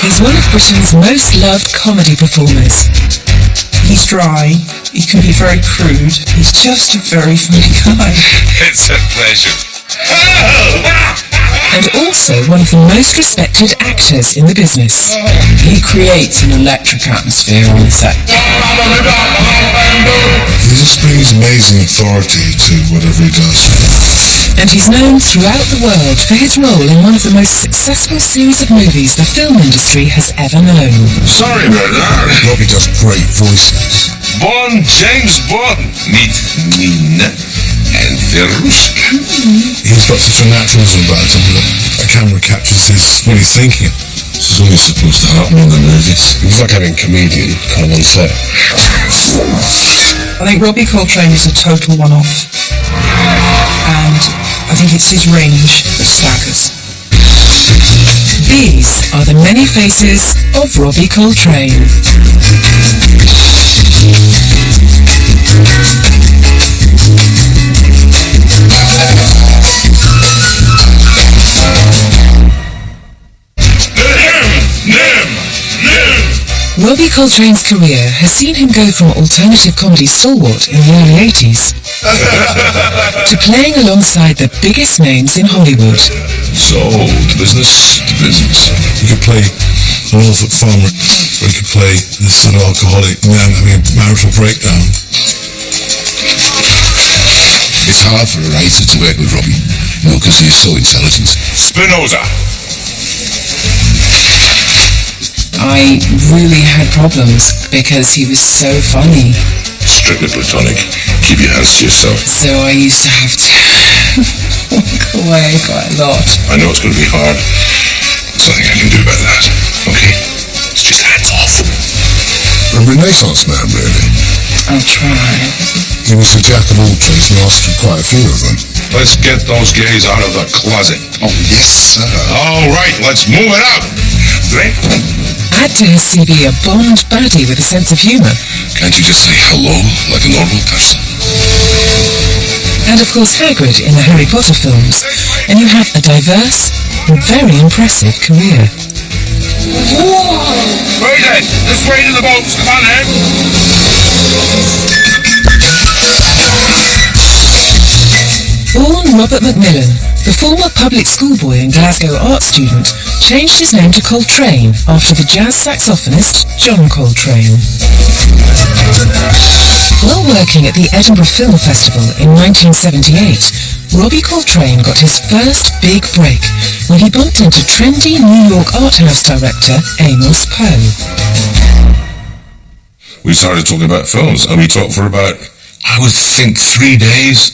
He's one of Britain's most loved comedy performers. He's dry, he can be very crude, he's just a very funny guy. It's a pleasure. And also one of the most respected actors in the business. He creates an electric atmosphere on the set. He just brings amazing authority to whatever he does. And he's known throughout the world for his role in one of the most successful series of movies the film industry has ever known. Sorry about that. Robbie does great voices. Bond, James Bond. Meet Nina and Verushka. He's got such a naturalism about him that a camera captures what he's thinking. This is only supposed to happen in the movies. It's like having a comedian come on set. I think Robbie Coltrane is a total one-off. And I think it's his range that staggers. These are the many faces of Robbie Coltrane. Robbie Coltrane's career has seen him go from alternative comedy stalwart in the early 80s to playing alongside the biggest names in Hollywood. So, business to business. He could play a Norfolk farmer, or he could play this sort of alcoholic man having a marital breakdown. It's hard for a writer to work with Robbie, because he is so intelligent. Spinoza! I really had problems because he was so funny. Strictly platonic. Keep your hands to yourself. So I used to have to walk away quite a lot. I know it's going to be hard. There's nothing I can do about that. Okay? It's just hands off. A Renaissance man, really. I'll try. He was a jack of all trades, master of quite a few of them. Let's get those gays out of the closet. Oh, yes, sir. All right, let's move it out. Right? Add to his CV a Bond baddie with a sense of humour. Can't you just say hello like a normal person? And of course Hagrid in the Harry Potter films. And you have a diverse and very impressive career. Right then, this way to the boats. Come on, then. Born Robert Macmillan, the former public schoolboy and Glasgow art student changed his name to Coltrane after the jazz saxophonist John Coltrane. While working at the Edinburgh Film Festival in 1978, Robbie Coltrane got his first big break when he bumped into trendy New York art house director Amos Poe. We started talking about films, and we talked for about, I would think, 3 days,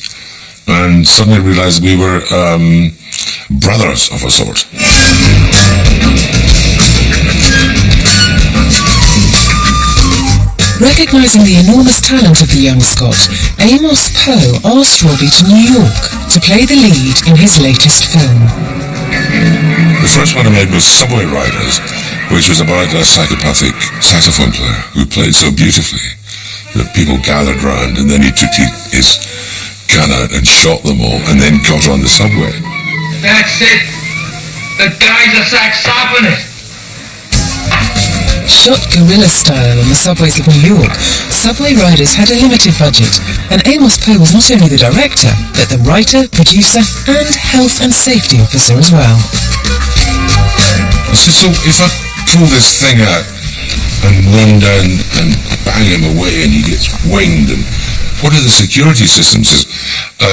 and suddenly realized we were brothers of a sort. Recognising the enormous talent of the young Scot, Amos Poe asked Robbie to New York to play the lead in his latest film. The first one I made was Subway Riders, which was about a psychopathic saxophone player who played so beautifully that people gathered round, and then he took his gun out and shot them all, and then got on the subway. That's it. The guy's a saxophonist. Shot guerrilla style on the subways of New York, Subway Riders had a limited budget, and Amos Poe was not only the director, but the writer, producer, and health and safety officer as well. I said, so if I pull this thing out and run down and bang him away and he gets winged, and what are the security systems?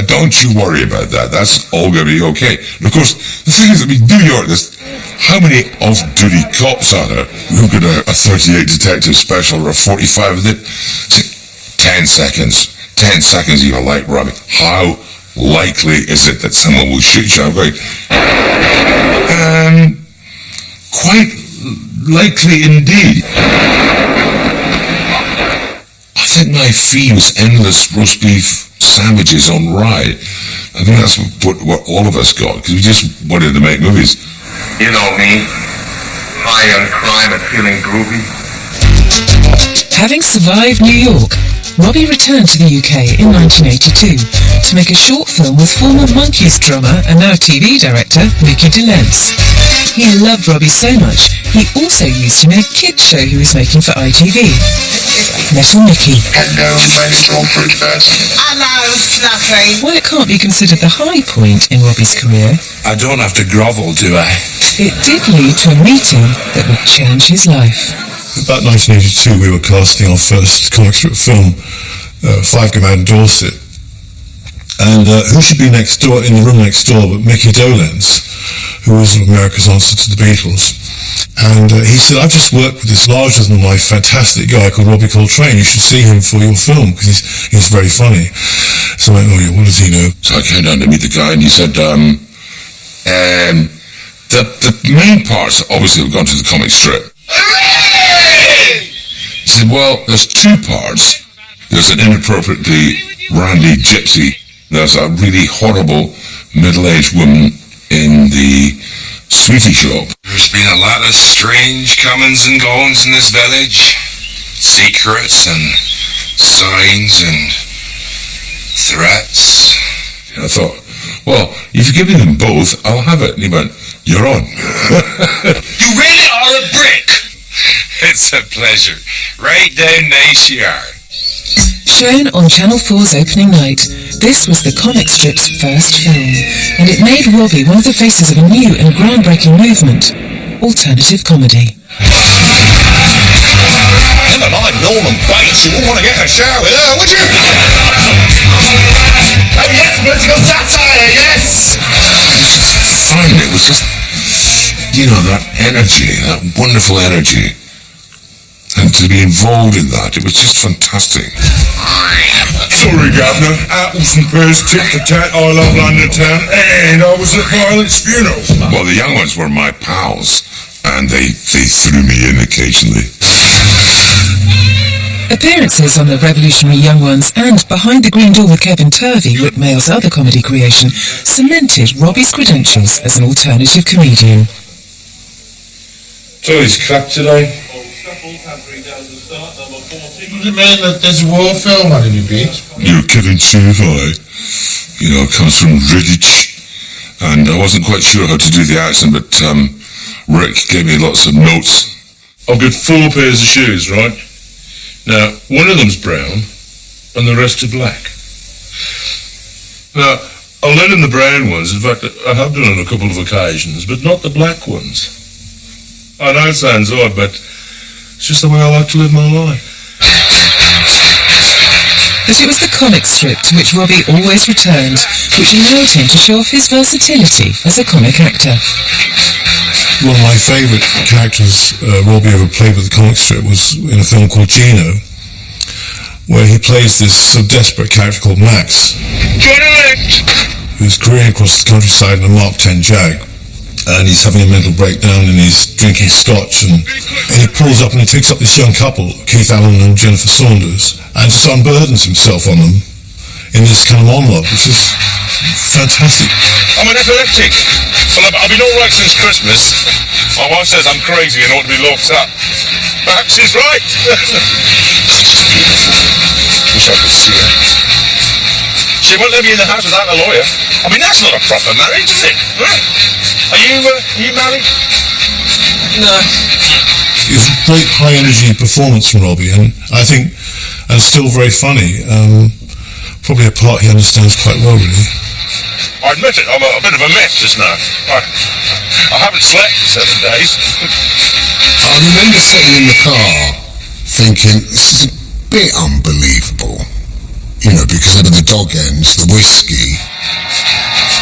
Don't you worry about that. That's all going to be okay. And of course, the thing is, New York, how many off-duty cops are there who could a 38 detective special or a 45 of it? 10 seconds. 10 seconds, you're like, Robbie, how likely is it that someone will shoot you? I'm going, quite likely indeed. I think my fee was endless roast beef sandwiches on rye. I think that's what all of us got, because we just wanted to make movies. You know me, high on crime and feeling groovy. Having survived New York, Robbie returned to the UK in 1982 to make a short film with former Monkees drummer and now TV director Mickey DeLentz. He loved Robbie so much, he also used him in a kids show he was making for ITV. Little Mickey. Hello, my little fruit person. Hello, Fluffy. While it can't be considered the high point in Robbie's career, I don't have to grovel, do I? it did lead to a meeting that would change his life. About 1982, we were casting our first comic strip film, Five Go Mad in Dorset. And who should be next door, in the room next door, but Mickey DeLentz, who was America's answer to the Beatles. And he said, I've just worked with this larger-than-life fantastic guy called Robbie Coltrane. You should see him for your film, because he's very funny. So I went, oh yeah, what does he know? So I came down to meet the guy, and he said, the main parts obviously have gone to the comic strip. He said, well, there's two parts. There's an inappropriately randy gypsy. There's a really horrible middle-aged woman in the sweetie shop. There's been a lot of strange comings and goings in this village. Secrets and signs and threats. And I thought, well, if you give me them both, I'll have it. And he went, you're on. You really are a brick! It's a pleasure. Right down nice you are. Shown on Channel 4's opening night, this was the comic strip's first film, and it made Robbie one of the faces of a new and groundbreaking movement, alternative comedy. Never mind Norman Bates, you wouldn't want to get in a shower with her, would you? Oh yes, political satire, yes! Fine, it was just, you know, that energy, that wonderful energy. And to be involved in that, it was just fantastic. Sorry, Governor. Apples and pears, tit for tat, I love London town, and I was at Violet's funeral. Well, the young ones were my pals, and they threw me in occasionally. Appearances on the Revolutionary Young Ones and Behind the Green Door with Kevin Turvey, Rick Mayall's other comedy creation, cemented Robbie's credentials as an alternative comedian. So he's crap today. What do you mean that there's a war film on you, Pete? You're Kevin Turvey, you know, comes from Redditch, and I wasn't quite sure how to do the accent, but Rick gave me lots of notes. I've got 4 pairs of shoes, right? Now, one of them's brown, and the rest are black. Now, I'll let in the brown ones. In fact, I have done on a couple of occasions, but not the black ones. I know it sounds odd, but it's just the way I like to live my life. But it was the comic strip to which Robbie always returned, which allowed him to show off his versatility as a comic actor. One of my favourite characters Robbie ever played with the comic strip was in a film called Gino, where he plays this desperate character called Max, who's careering across the countryside in a Mark 10 Jag, and he's having a mental breakdown and he's drinking scotch, and he pulls up and he picks up this young couple, Keith Allen and Jennifer Saunders, and just unburdens himself on them in this kind of monologue, which is fantastic. I'm an epileptic. Well, I've been alright since Christmas. My wife says I'm crazy and ought to be locked up. Perhaps she's right. Wish I could see her. She won't let me in the house without a lawyer. I mean, that's not a proper marriage, is it? Are you married? No. It was a great high-energy performance from Robbie, and I think, and still very funny. Probably a part he understands quite well, really. I admit it, I'm a bit of a mess just now. I haven't slept for 7 days. I remember sitting in the car thinking, this is a bit unbelievable. You know, because of the dog ends, the whiskey.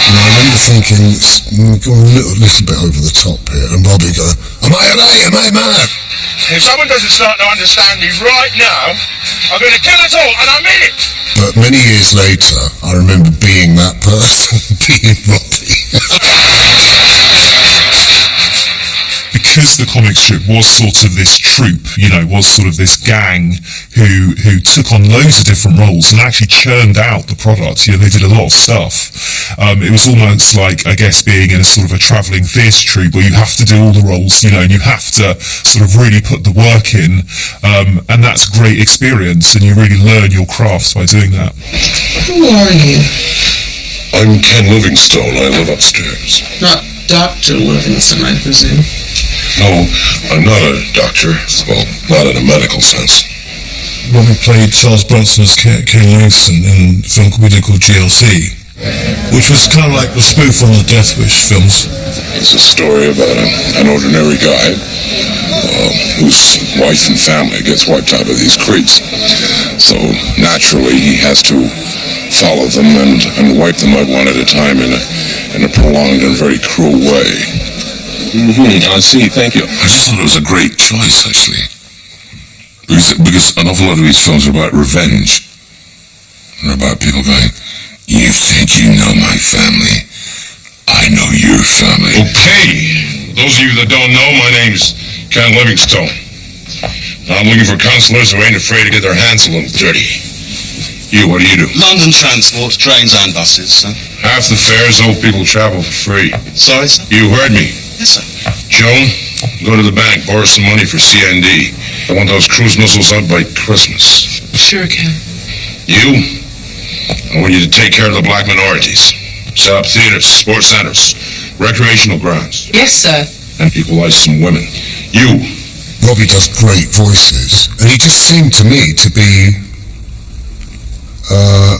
And I remember thinking, it's gone a little bit over the top here. And Robbie going, am I mad? If someone doesn't start to understand me right now, I'm going to kill us all, and I mean it. But many years later, I remember being that person, being Robbie. Because the comic strip was sort of this troupe, you know, was sort of this gang who took on loads of different roles and actually churned out the product. You know, they did a lot of stuff. it was almost like, I guess, being in a sort of a travelling theatre troupe where you have to do all the roles, and you have to sort of really put the work in, and that's a great experience, and you really learn your crafts by doing that. Who are you? I'm Ken Livingstone. I live upstairs. Not Dr. Livingston, I presume. No, I'm not a doctor. Well, not in a medical sense. Robbie played Charles Bronson's Ken Livingstone in a film we did called GLC, which was kind of like the spoof on the Death Wish films. It's a story about an ordinary guy whose wife and family gets wiped out of these creeks. So naturally he has to follow them and wipe them out one at a time in a prolonged and very cruel way. I see, thank you. I just thought it was a great choice, actually. Because an awful lot of these films are about revenge. They're about people going, you think you know my family, I know your family. Okay, those of you that don't know, my name's Ken Livingstone. I'm looking for counsellors who ain't afraid to get their hands a little dirty. You, what do? London Transport, trains and buses, sir. Half the fares old people travel for free. Sorry, sir? You heard me. Yes, sir. Joan, go to the bank, borrow some money for CND. I want those cruise missiles out by Christmas. Sure, Ken. You, I want you to take care of the black minorities. Set up theaters, sports centers, recreational grounds. Yes, sir. And equalize some women. You. Robbie does great voices, and he just seemed to me to be a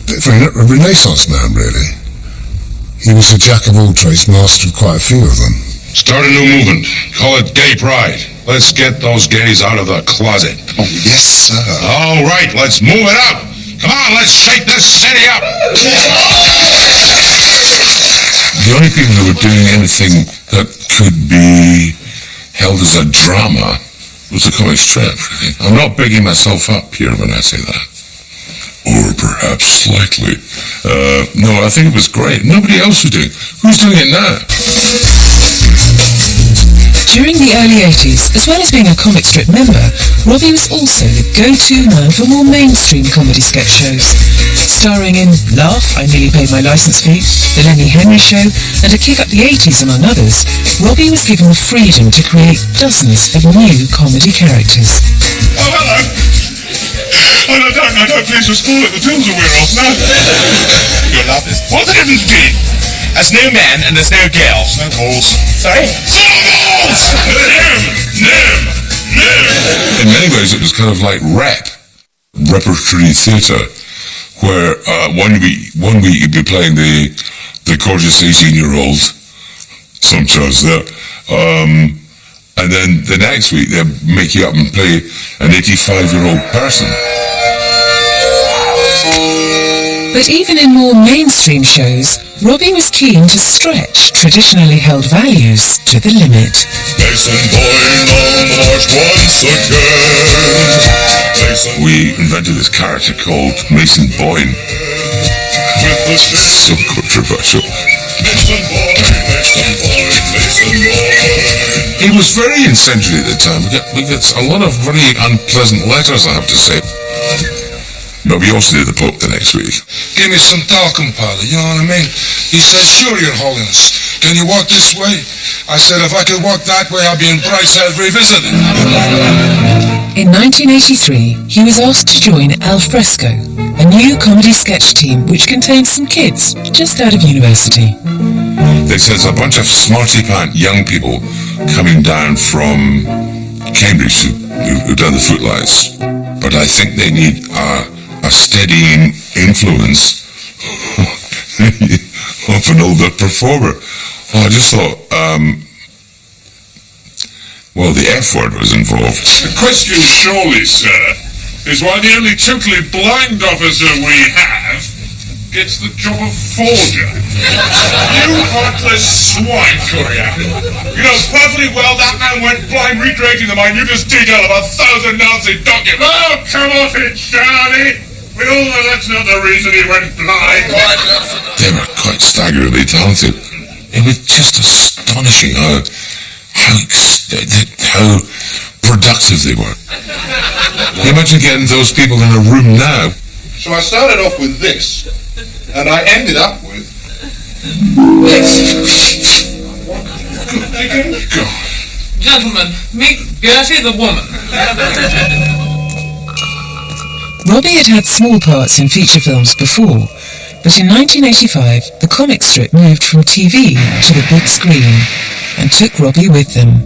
bit of a Renaissance man, really. He was a jack of all trades, master of quite a few of them. Start a new movement. Call it Gay Pride. Let's get those gays out of the closet. Oh, yes, sir. All right, let's move it up. Come on, let's shake this city up. The only people who were doing anything that could be held as a drama was the comic strip. I'm not bigging myself up here when I say that. Or perhaps slightly. No, I think it was great. Nobody else was doing it. Who's doing it now? During the early 80s, as well as being a comic strip member, Robbie was also the go-to man for more mainstream comedy sketch shows. Starring in Laugh, I Nearly Paid My Licence Fee, The Lenny Henry Show, and A Kick Up the 80s, among others, Robbie was given the freedom to create dozens of new comedy characters. Oh, hello! I don't please to spoil it. The films are we're off now. You'll love this. What's the difference between there's no man and there's no girl? No balls. Sorry? Balls! In many ways, it was kind of like repertory theatre, where one week you'd be playing the gorgeous 18-year-old, some chose there, and then the next week they'd make you up and play an 85-year-old person. But even in more mainstream shows, Robbie was keen to stretch traditionally held values to the limit. Mason Boyne on the march once again. We invented this character called Mason Boyne. So controversial. Mason Boyne, Mason Boyne, Mason Boyne. It was very incendiary at the time. We got a lot of really unpleasant letters, I have to say. But we also did the Pope the next week. Give me some talcum powder, you know what I mean? He says, sure, Your Holiness. Can you walk this way? I said, if I could walk that way, I'll be in Bryce every visit. In 1983, he was asked to join Al Fresco, a new comedy sketch team which contained some kids just out of university. They said there's a bunch of smarty-pant young people coming down from Cambridge who've done the footlights. But I think they need a steadying influence of an older performer. Well, I just thought, well, the F word was involved. The question surely, sir, is why the only totally blind officer we have gets the job of forger. You heartless swine, courier. You know perfectly well that man went blind recreating the minutest detail of 1,000 Nazi documents. Oh, come off it, Charlie. We all know that's not the reason he went blind. They were quite staggeringly talented. It was just astonishing how productive they were. Can you imagine getting those people in a room now? So I started off with this, and I ended up with Gentlemen, meet Gertie the woman. Robbie had had small parts in feature films before, but in 1985 the comic strip moved from TV to the big screen and took Robbie with them.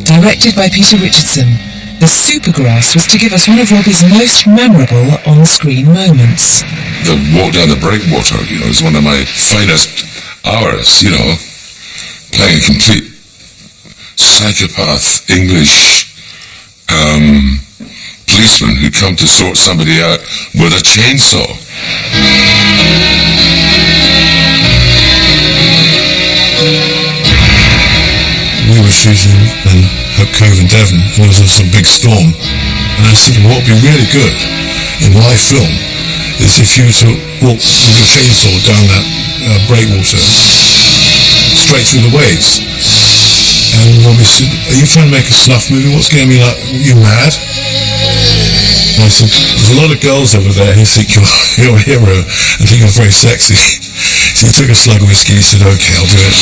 Directed by Peter Richardson, The Supergrass was to give us one of Robbie's most memorable on-screen moments. The walk down the breakwater, is one of my finest hours, playing a complete psychopath English policeman who come to sort somebody out with a chainsaw. We were shooting in Hope Cove in Devon, and there was some big storm, and I was thinking what would be really good in live film is if you were to walk with a chainsaw down that breakwater straight through the waves. And Robbie said, "Are you trying to make a snuff movie? What's getting me like, you mad?" And I said, "There's a lot of girls over there who think you're a hero and think you're very sexy." So he took a slug of whiskey and he said, "Okay, I'll do it."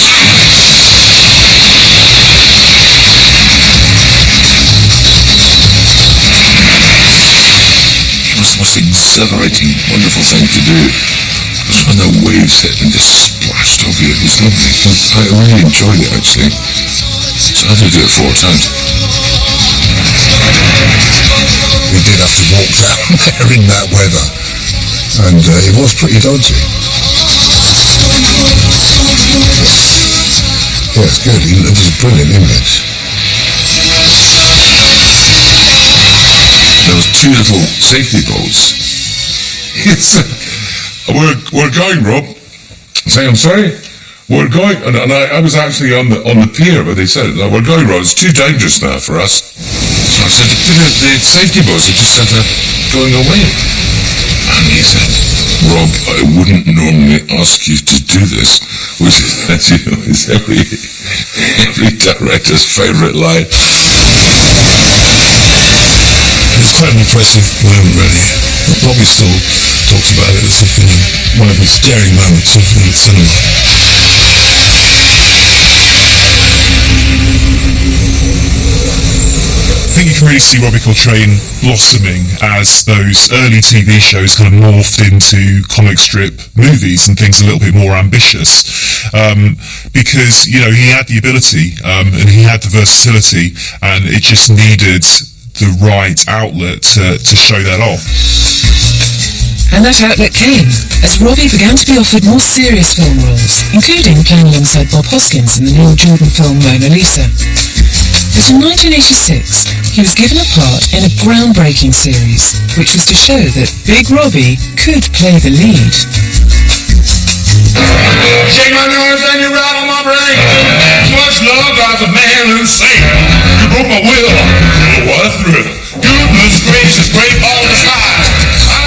It was the most exhilarating, wonderful thing to do. It was when the waves hit and just splashed over you. It was lovely. I really enjoyed it, actually. So I had to do it 4 times. We did have to walk down there in that weather, and it was pretty dodgy. Yeah, it's good. It was a brilliant image. There was 2 little safety boats. We're going, Rob. Say, I'm sorry? We're going, and I was actually on the pier, but they said, "No, we're going, Rob. It's too dangerous now for us." So I said, "The safety boats have just said they're going away." And he said, "Rob, I wouldn't normally ask you to do this," which is every director's favourite line. It was quite an impressive moment, really. Robbie still talks about it as if one of his daring moments in cinema. I think you can really see Robbie Coltrane blossoming as those early TV shows kind of morphed into comic strip movies and things a little bit more ambitious. Because, he had the ability and he had the versatility, and it just needed the right outlet to show that off. And that outlet came as Robbie began to be offered more serious film roles, including playing alongside Bob Hoskins in the Neil Jordan film Mona Lisa. But in 1986, he was given a part in a groundbreaking series, which was to show that Big Robbie could play the lead. Shake my nerves and you rattle my brain. Too much love drives a man insane. You broke my will, what a thrill. Goodness gracious, great all the time.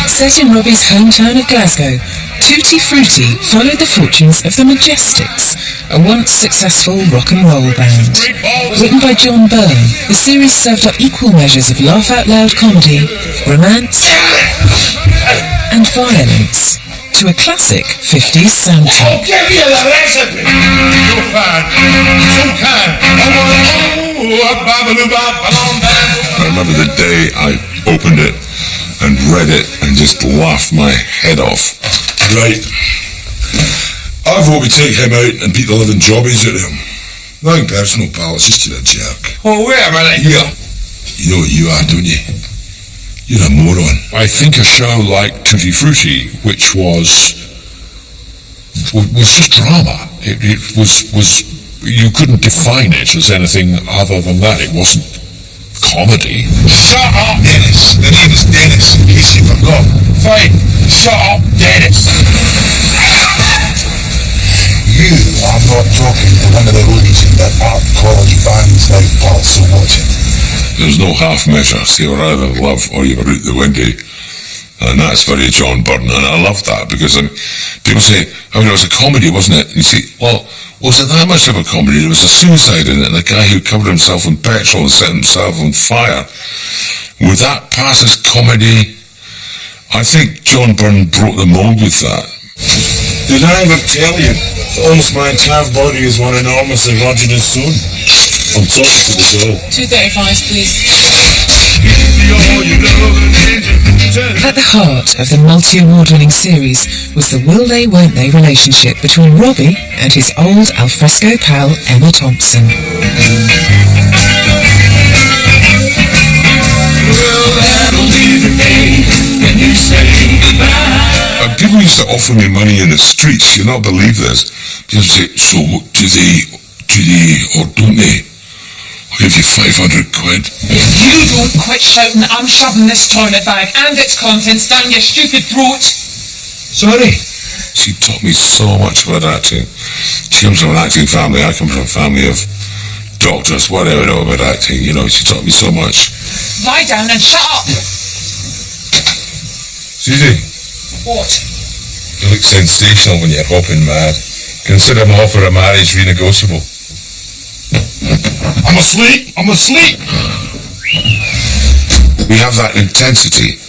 Set in Robbie's hometown of Glasgow, Tutti Frutti followed the fortunes of the Majestics, a once successful rock and roll band. Written by John Byrne, the series served up equal measures of laugh-out-loud comedy, romance, and violence to a classic 50s soundtrack. I'll give you the recipe. You're fine, so kind. I remember the day I opened it and read it and just laughed my head off. Right. I vote we take him out and beat the living jobbies out of him. Nothing personal, pal, it's just you're a jerk. Oh, wait a minute. Here. You know what you are, don't you? You're a moron. I think a show like Tutti Frutti, which was just drama. It was you couldn't define it as anything other than that. It wasn't comedy. Shut up, Dennis. The name is Dennis, in case you forgot. Fine. Shut up, Dennis. You are not talking to one of the roadies in that art college band's now, pal, so watch it. There's no half measures. You're either love or you're out the windy. And that's very John Byrne, and I love that because people say, it was a comedy, wasn't it? And you see, well, was it that much of a comedy? There was a suicide in it, and a guy who covered himself in petrol and set himself on fire. Would that pass as comedy? I think John Byrne broke the mold with that. Did I ever tell you Almost my entire body is one enormous erogenous zone. On top of the soul. 235, please. At the heart of the multi-award-winning series was the will-they, won't-they relationship between Robbie and his old alfresco pal Emma Thompson. People used to offer me money in the streets. You'll not believe this. People say, so do they or don't they? I'll give you 500 quid. If you don't quit shouting, I'm shoving this toilet bag and its contents down your stupid throat. Sorry. She taught me so much about acting. She comes from an acting family. I come from a family of doctors. What do I know about acting? You know, she taught me so much. Lie down and shut up. Susie. What? You look sensational when you're hopping mad. Consider my offer of marriage renegotiable. I'm asleep! We have that intensity.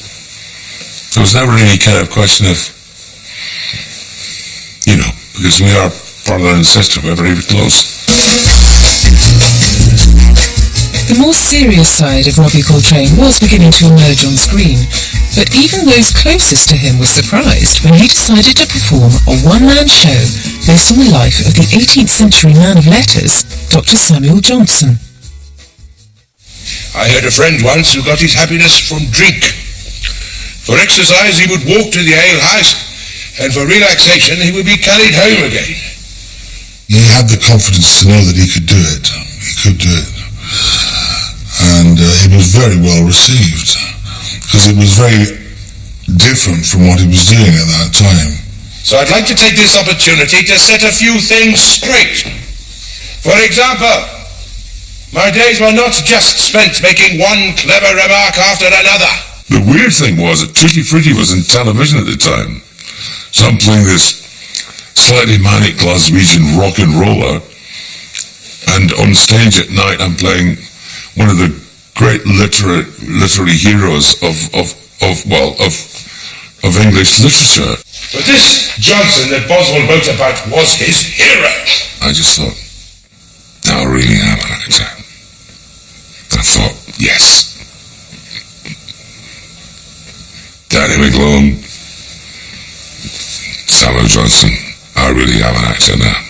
There was never any kind of question of, you know, because we are brother and sister, we're very close. The more serious side of Robbie Coltrane was beginning to emerge on screen, but even those closest to him were surprised when he decided to perform a one-man show based on the life of the 18th century man of letters, Dr. Samuel Johnson. I had a friend once who got his happiness from drink. For exercise he would walk to the ale house, and for relaxation he would be carried home again. He had the confidence to know that he could do it. He could do it. And it was very well received, because it was very different from what he was doing at that time. So I'd like to take this opportunity to set a few things straight. For example, my days were not just spent making one clever remark after another. The weird thing was that Tutti Frutti was in television at the time. So I'm playing this slightly manic Glaswegian rock and roller, and on stage at night I'm playing one of the great literary heroes of English literature. But this Johnson that Boswell wrote about was his hero. I just thought, now I really am an actor. I thought, yes. Danny McGlone, Samuel Johnson, I really am an actor now.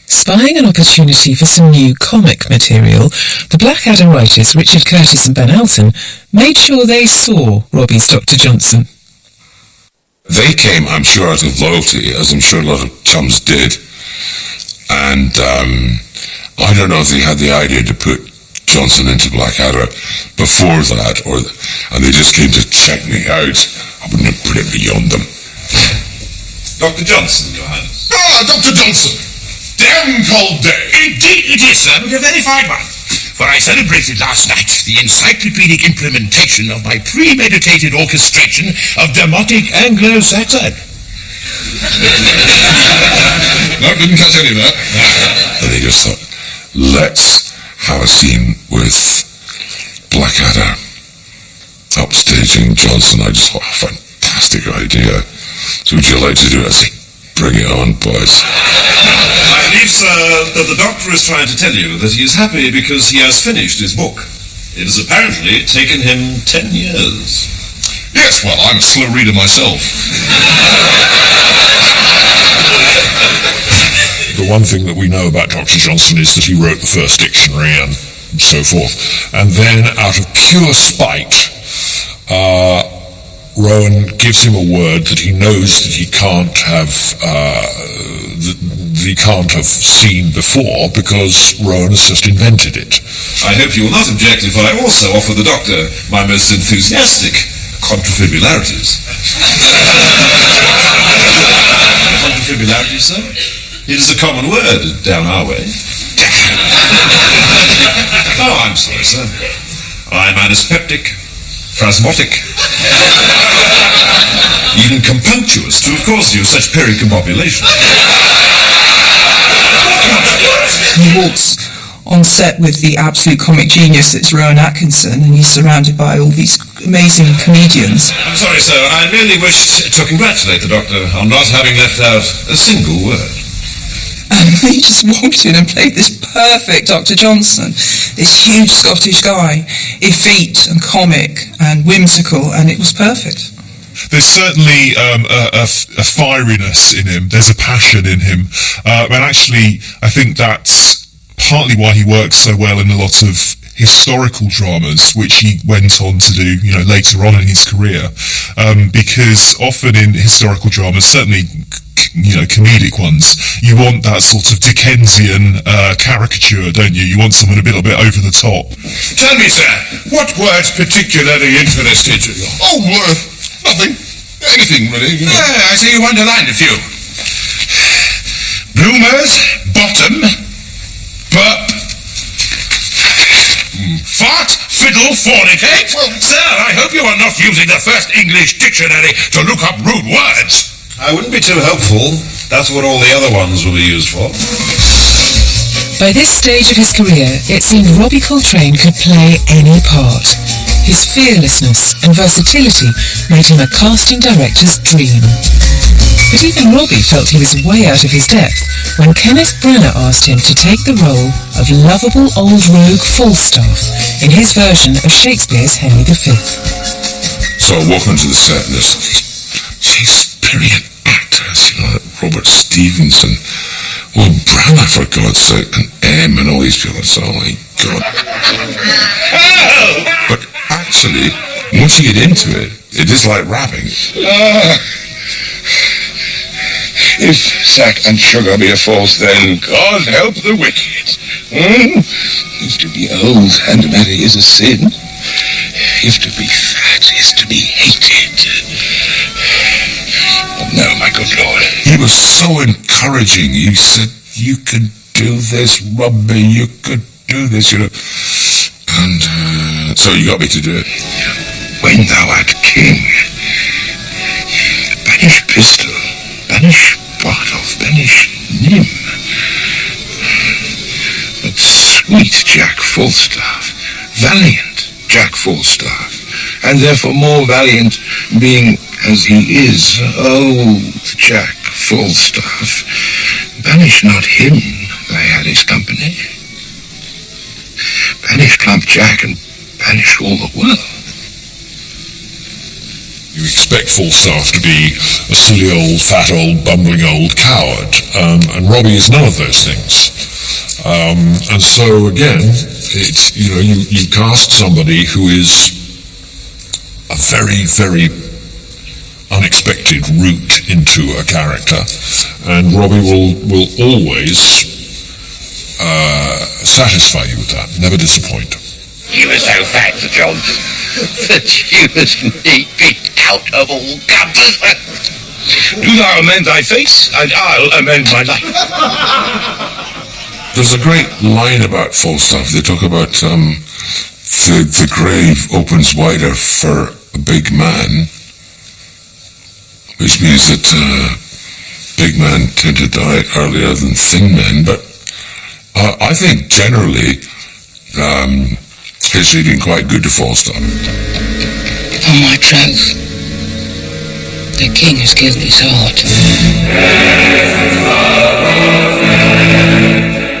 Spying an opportunity for some new comic material, the Blackadder writers Richard Curtis and Ben Elton made sure they saw Robbie's Dr. Johnson. They came, I'm sure, out of loyalty, as I'm sure a lot of chums did. And I don't know if they had the idea to put Johnson into Blackadder before that, and they just came to check me out. I wouldn't have put it beyond them. Dr. Johnson, Your Highness. Ah, Dr. Johnson! Damn cold day! Indeed it is, sir, but a very fine one. For I celebrated last night the encyclopedic implementation of my premeditated orchestration of Demotic Anglo-Saxon. No, didn't catch any of that. And they just thought, let's have a scene with Blackadder upstaging Johnson. I just thought, fantastic idea. So would you like to do it? I said, bring it on, boys. I believe, sir, that the doctor is trying to tell you that he is happy because he has finished his book. It has apparently taken him 10 years. Yes, well, I'm a slow reader myself. The one thing that we know about Dr. Johnson is that he wrote the first dictionary and so forth. And then, out of pure spite, Rowan gives him a word that he knows that he can't have seen before because Rowan has just invented it. I hope you will not object if I also offer the doctor my most enthusiastic contrafibularities. Contrafibularities, sir? It is a common word down our way. Oh, I'm sorry, sir. I'm anaspeptic, phrasmotic, even compunctuous to have caused you such pericombobulation. He walks on set with the absolute comic genius that's Rowan Atkinson, and he's surrounded by all these amazing comedians. I'm sorry, sir. I merely wished to congratulate the Doctor on not having left out a single word. And he just walked in and played this perfect Dr. Johnson, this huge Scottish guy, effete and comic and whimsical, and it was perfect. There's certainly a fieriness in him. There's a passion in him. And actually, I think that's partly why he works so well in a lot of historical dramas, which he went on to do, later on in his career. Because often in historical dramas, certainly, comedic ones, you want that sort of Dickensian caricature, don't you? You want someone a little bit over the top. Tell me, sir, what words particularly interested you? Oh, nothing. Anything, really. I see you underlined a few. Bloomers, bottom, burp, fart, fiddle, fornicate. Well, sir, I hope you are not using the first English dictionary to look up rude words. I wouldn't be too helpful. That's what all the other ones will be used for. By this stage of his career, it seemed Robbie Coltrane could play any part. His fearlessness and versatility made him a casting director's dream. But even Robbie felt he was way out of his depth when Kenneth Branagh asked him to take the role of lovable old rogue Falstaff in his version of Shakespeare's Henry V. So I walk onto the set and there's Shakespearean actors, like Robert Stevenson, Branagh, for God's sake, and M and all these people. So, oh my God. But actually, once you get into it, it is like rapping. If sack and sugar be a false, then God help the wicked. If to be old and merry is a sin, if to be fat is to be hated. But no, my good Lord. He was so encouraging. He said, you could do this, Robbie, you could do this, And so you got me to do it. When thou art king, banish pistol, banish Bardolph, banish Nym. But sweet Jack Falstaff, valiant Jack Falstaff, and therefore more valiant being as he is, old Jack Falstaff, banish not him, thy Harry's company. Banish Plump Jack and banish all the world. You expect Falstaff to be a silly old, fat old, bumbling old coward, and Robbie is none of those things. And so again, it's, you cast somebody who is a very, very unexpected route into a character, and Robbie will always satisfy you with that, never disappoint. You were so fat, Sir John, that you was neatly out of all comfort. Do thou amend thy face, and I'll amend my life. There's a great line about Falstaff. They talk about the grave opens wider for a big man, which means that big men tend to die earlier than thin men. But I think generally history been quite good to Falstaff. On my troth, the king has given his heart.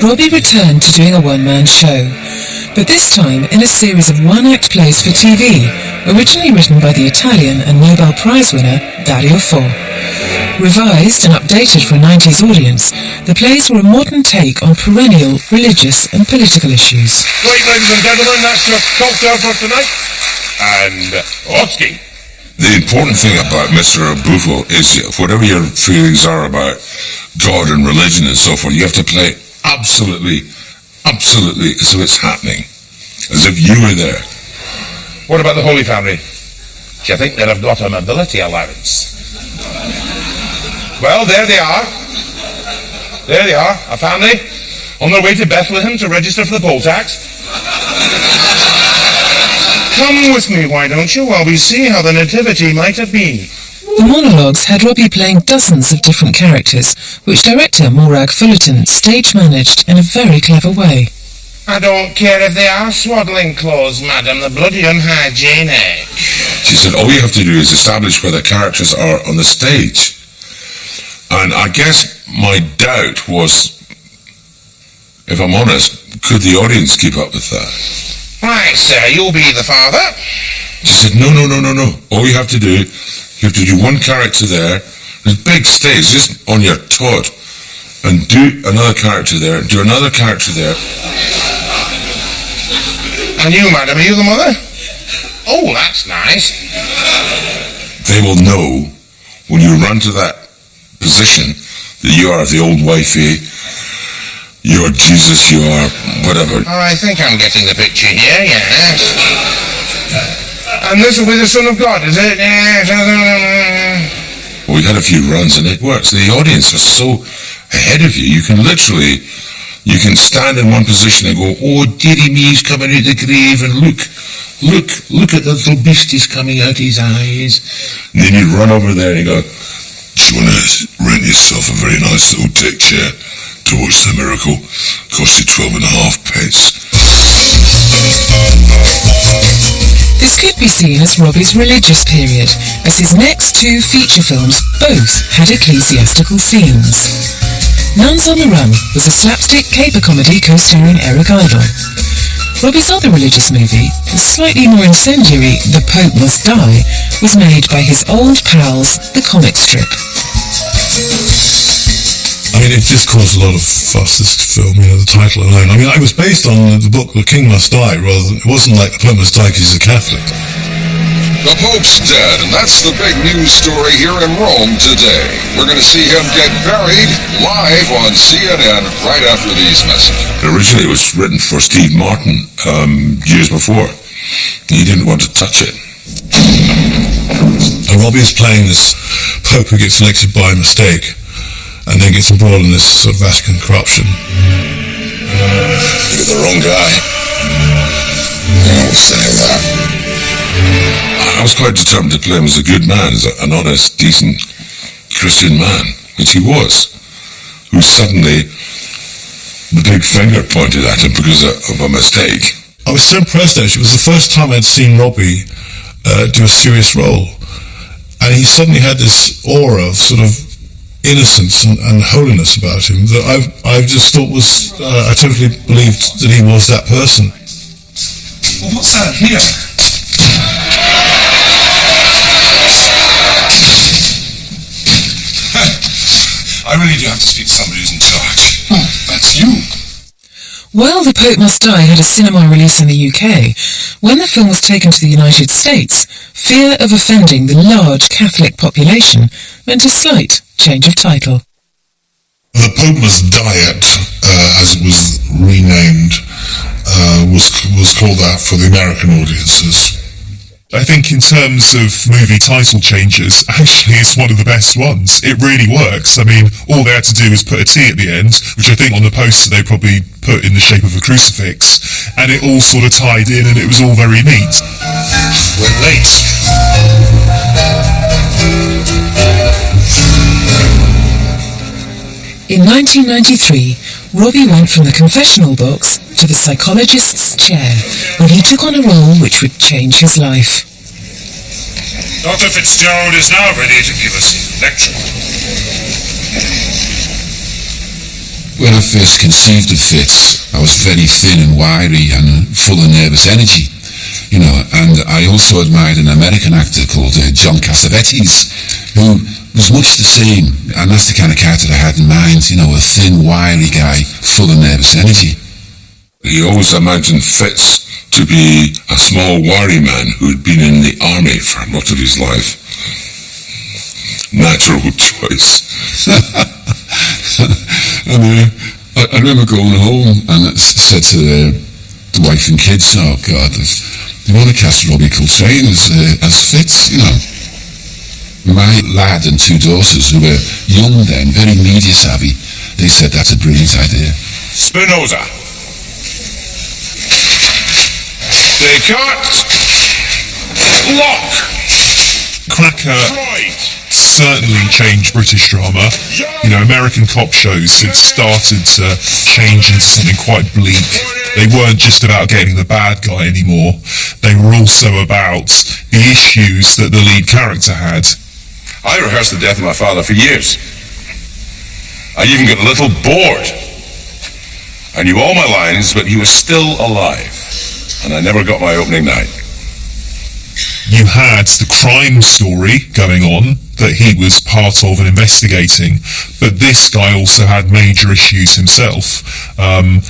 Robbie returned to doing a one-man show, but this time in a series of one-act plays for TV, originally written by the Italian and Nobel Prize winner Dario Fo. Revised and updated for a 90s audience, the plays were a modern take on perennial religious and political issues. Right, ladies and gentlemen, that's your cocktail for tonight. And Oski. The important thing about Mr. Buffo is whatever your feelings are about God and religion and so forth, you have to play absolutely as if it's happening, as if you were there. What about the Holy Family? Do you think they'd have got a mobility allowance? Well, there they are. There they are, a family on their way to Bethlehem to register for the poll tax. Come with me, why don't you, while we see how the nativity might have been. The monologues had Robbie playing dozens of different characters, which director Morag Fullerton stage-managed in a very clever way. I don't care if they are swaddling clothes, madam. They're bloody unhygienic. She said, all you have to do is establish where the characters are on the stage. And I guess my doubt was, if I'm honest, could the audience keep up with that? Right, sir, you'll be the father. She said, no. All you have to do one character there. There's a big stage, just on your tot. And do another character there, do another character there. And you, madam, are you the mother? Oh, that's nice. They will know when you run to that position that you are the old wifey, you're Jesus, you are whatever. Oh, I think I'm getting the picture here, yes. And this will be the Son of God, is it? Yes. Well, we had a few runs and it works. The audience are so ahead of you, you can stand in one position and go, oh, dearie me, he's coming out of the grave, and look at the little beast, he's coming out his eyes. And then you run over there and you go, do you want to rent yourself a very nice little deck chair to watch the miracle? Cost you 12.5 pence. This could be seen as Robbie's religious period, as his next two feature films both had ecclesiastical themes. Nuns on the Run was a slapstick caper comedy co-starring Eric Idle. Robbie's other religious movie, the slightly more incendiary The Pope Must Die, was made by his old pals, the comic strip. I mean, it just caused a lot of fuss, this film, the title alone. I mean, it was based on the book The King Must Die, rather than, it wasn't like the Pope Must Die because he's a Catholic. The Pope's dead, and that's the big news story here in Rome today. We're going to see him get buried live on CNN right after these messages. Originally it was written for Steve Martin years before. He didn't want to touch it. And Robbie is playing this Pope who gets elected by mistake and then gets embroiled in this sort of Vatican corruption. You're the wrong guy. I always say that. I was quite determined to play him as a good man, as an honest, decent Christian man, which he was, who suddenly the big finger pointed at him because of a mistake. I was so impressed actually. It was the first time I'd seen Robbie do a serious role, and he suddenly had this aura of sort of innocence and holiness about him that I just thought was, I totally believed that he was that person. Well, what's that here? I really do have to speak to somebody who's in charge. That's you. While The Pope Must Die had a cinema release in the UK, when the film was taken to the United States, fear of offending the large Catholic population meant a slight change of title. The Pope Must Diet, as it was renamed, was called that for the American audiences. I think in terms of movie title changes, actually it's one of the best ones. It really works. I mean, all they had to do was put a T at the end, which I think on the poster they probably put in the shape of a crucifix, and it all sort of tied in and it was all very neat. We're late. In 1993, Robbie went from the confessional box to the psychologist's chair when he took on a role which would change his life. Dr. Fitzgerald is now ready to give us a lecture. When I first conceived of Fitz, I was very thin and wiry and full of nervous energy, and I also admired an American actor called John Cassavetes, who was much the same, and that's the kind of character I had in mind, a thin, wiry guy, full of nervous energy. He always imagined Fitz to be a small, wiry man who'd been in the army for much of his life. Natural choice. And I remember going home and said to the wife and kids, oh God, they want to cast Robbie Coltrane as Fitz, My lad and two daughters, who were young then, very media savvy, they said that's a brilliant idea. Spinoza. Descartes. Locke. Cracker certainly changed British drama. American cop shows had started to change into something quite bleak They weren't just about getting the bad guy anymore. They were also about the issues that the lead character had. I rehearsed the death of my father for years. I even got a little bored. I knew all my lines, but he was still alive. And I never got my opening night. You had the crime story going on that he was part of and investigating, but this guy also had major issues himself, and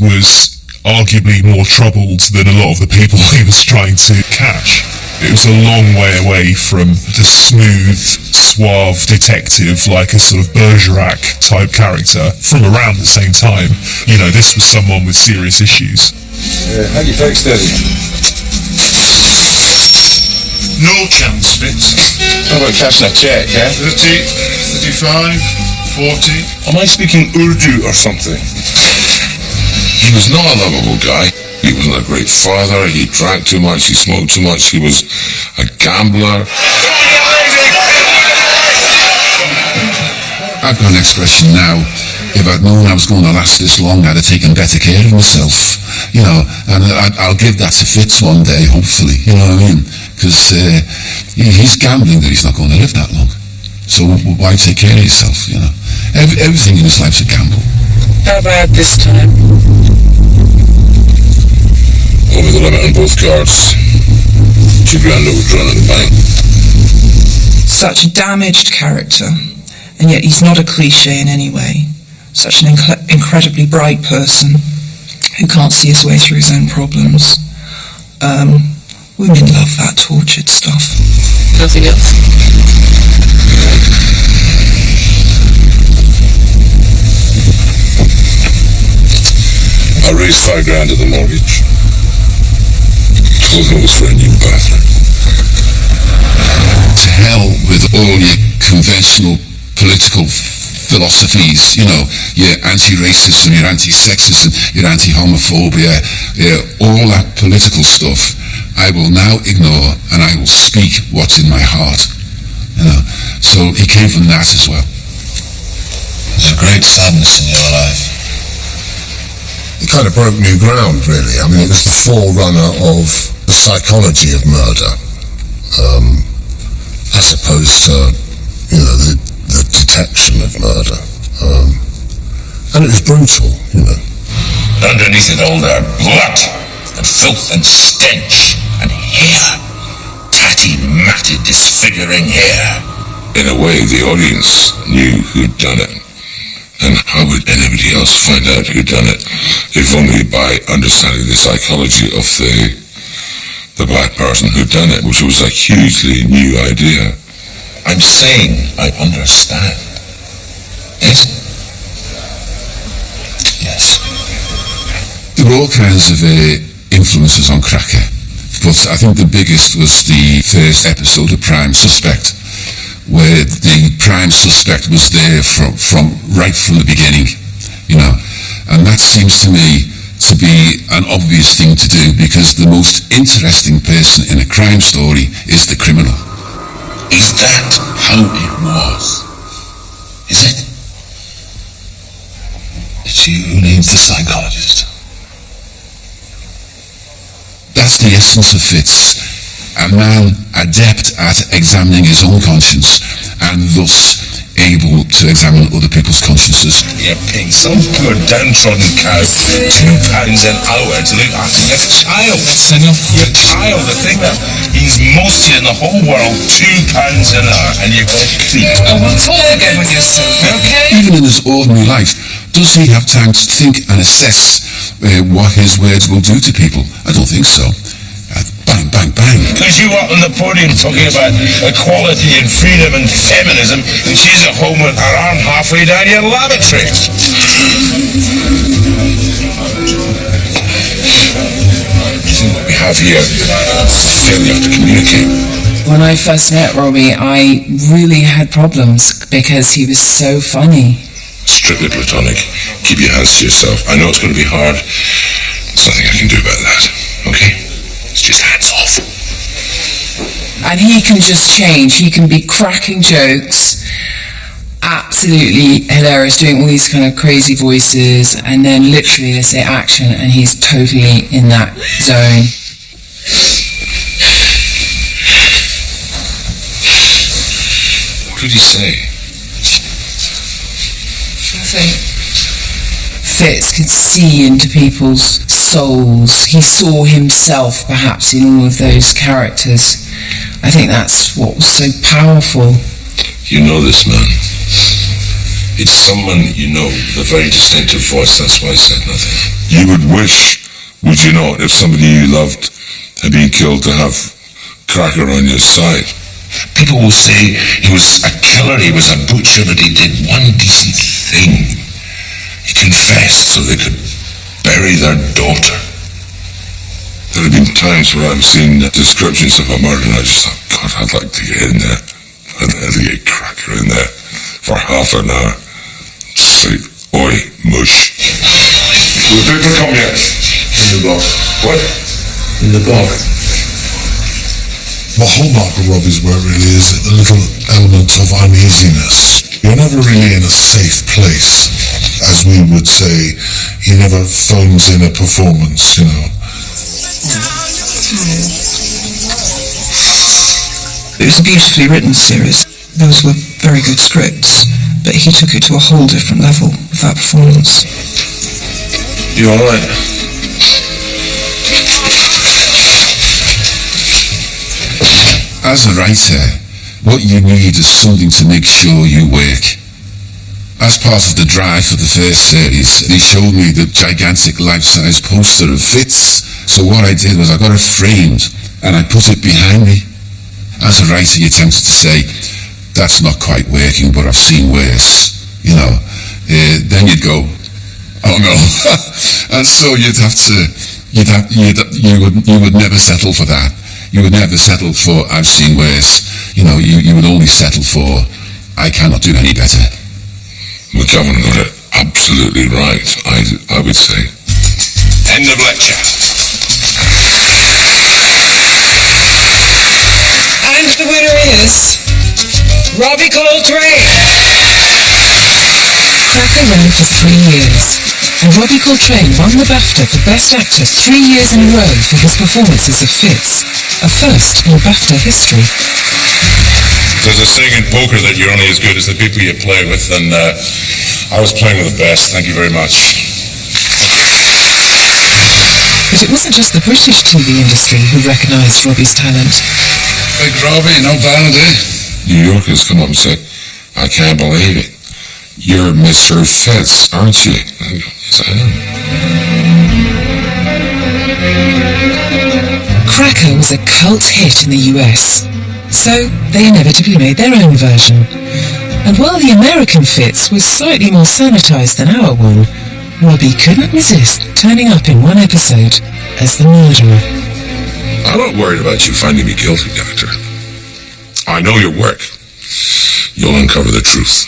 was arguably more troubled than a lot of the people he was trying to catch. It was a long way away from the smooth, suave detective, like a sort of Bergerac type character from around the same time. You know, this was someone with serious issues. How do you take steady? No chance, Fitz. How about cashing a check, eh? 30, 35, 40. Am I speaking Urdu or something? He was not a lovable guy. He wasn't a great father. He drank too much. He smoked too much. He was a gambler. I've got an expression now. If I'd known I was going to last this long, I'd have taken better care of myself. You know, and I'll give that to Fitz one day, hopefully. You know what I mean? Because he's gambling that he's not going to live that long. So why take care of yourself, you know? Everything in his life's a gamble. How about this time? Over the limit on both cards. $2 grand overdrawn in the bank. Such a damaged character, and yet he's not a cliche in any way. Such an incredibly bright person who can't see his way through his own problems. Women love that tortured stuff. Nothing else? I raised $5 grand of the mortgage. Told him it was for a new bathroom. To hell with all your conventional political philosophies, you know, your anti-racism, your anti-sexism, your anti-homophobia, all that political stuff, I will now ignore, and I will speak what's in my heart. You know, so he came from that as well. There's a great sadness in your life. It kind of broke new ground, really. I mean, it was the forerunner of the psychology of murder, as opposed to, you know, the detection of murder. And it was brutal, you know. Underneath it all there, blood and filth and stench and hair. Tatty, matted, disfiguring hair. In a way, the audience knew who'd done it. And how would anybody else find out who'd done it? If only by understanding the psychology of the black person who'd done it, which was a hugely new idea. I'm saying I understand. Yes? Yes. There were all kinds of influences on Cracker, but I think the biggest was the first episode of Prime Suspect, where the prime suspect was there from right from the beginning, you know, and that seems to me to be an obvious thing to do, because the most interesting person in a crime story is the criminal. Is that how it was? Is it? It's you who named the psychologist. That's the essence of Fitz. A man adept at examining his own conscience and thus able to examine other people's consciences. You're paying some poor downtrodden cow £2 an hour to look after your child. Your child, the thing that he's most in the whole world, £2 an hour, and you're going to sleep. Oh, we'll talk again when you're sober, okay? Even in his ordinary life, does he have time to think and assess what his words will do to people? I don't think so. Bang, bang, bang. Because you up on the podium talking about equality and freedom and feminism, and she's at home with her arm halfway down your lavatory. What we have here, failure to communicate. When I first met Robbie, I really had problems because he was so funny. Strictly platonic. Keep your hands to yourself. I know it's going to be hard. There's nothing I can do about that. Okay? It's just hands off. And he can just change. He can be cracking jokes absolutely hilarious, doing all these kind of crazy voices, and then literally they say action and he's totally in that zone. What did he say? Fitz could see into people's souls. He saw himself perhaps in all of those characters. I think that's what was so powerful. You know this man. It's someone you know with a very distinctive voice, that's why I said nothing. You would wish, would you not, if somebody you loved had been killed, to have Cracker on your side? People will say he was a killer, he was a butcher, but he did one decent thing. He confessed so they could bury their daughter. There have been times where I've seen descriptions of a murder and I just thought, God, I'd like to get in there. I'd like to get Cracker in there for half an hour. Just say, oi, mush. Will the paper come yet? In the box. What? In the box. The hallmark of Robbie's work really is a little element of uneasiness. You're never really in a safe place. As we would say, he never phones in a performance, you know. It was a beautifully written series. Those were very good scripts, but he took it to a whole different level with that performance. You alright? As a writer, what you need is something to make sure you work. As part of the drive for the first series, they showed me the gigantic life-size poster of Fitz. So what I did was I got it framed and I put it behind me. As a writer, you're tempted to say, that's not quite working, but I've seen worse, you know. Then you'd go, oh no. And so you would never settle for that. You would never settle for, I've seen worse. You know, you would only settle for, I cannot do any better. McGovern got it absolutely right, I would say. End of lecture. And the winner is Robbie Coltrane. Cracker ran for 3 years, and Robbie Coltrane won the BAFTA for Best Actor 3 years in a row for his performances of Fitz, a first in BAFTA history. There's a saying in poker that you're only as good as the people you play with, and I was playing with the best. Thank you very much. But it wasn't just the British TV industry who recognised Robbie's talent. Big Robbie, no bad, eh? New Yorkers come up and say, I can't believe it. You're Mr. Fitz, aren't you? Yes, I am. Cracker was a cult hit in the US, so they inevitably made their own version. And while the American Fitz was slightly more sanitised than our one, Robbie couldn't resist turning up in one episode as the murderer. I'm not worried about you finding me guilty, Doctor. I know your work. You'll uncover the truth.